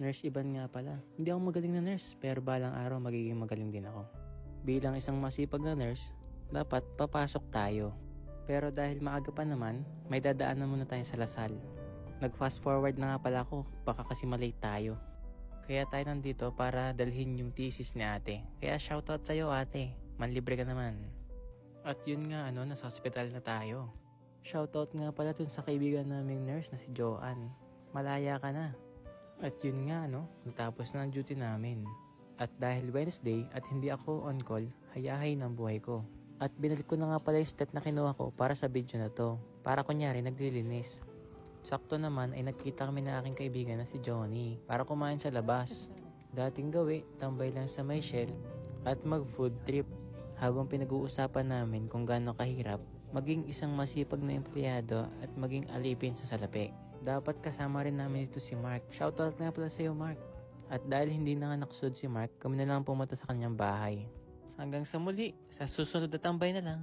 Nurse Ivan nga pala. Hindi ako magaling na nurse, pero balang araw magiging magaling din ako. Bilang isang masipag na nurse, dapat papasok tayo. Pero dahil maaga pa naman, may dadaanan muna tayo sa Lasal. Nag-fast forward na nga pala ako, baka kasi malate tayo. Kaya tayo nandito para dalhin yung thesis ni ate. Kaya shoutout sa'yo ate, manlibre ka naman. At yun nga nasa hospital na tayo. Shoutout nga pala dun sa kaibigan naming nurse na si Joanne. Malaya ka na. At yun nga natapos na ang duty namin. At dahil Wednesday at hindi ako on call, hayahay ng buhay ko. At binalik ko na nga pala yung stat na kinuha ko para sa video na to. Para kunyari naglilinis. Sakto naman ay nagkita kami na aking kaibigan na si Johnny para kumain sa labas. Dating gawi, tambay lang sa may Shell at mag food trip. Habang pinag-uusapan namin kung gaano kahirap maging isang masipag na empleyado at maging alipin sa salapi. Dapat kasama rin namin dito si Mark. Shoutout nga pala sa iyo, Mark. At dahil hindi na nga nakasunod si Mark, kami na lang pumunta sa kanyang bahay. Hanggang sa muli, sa susunod na tambay na lang.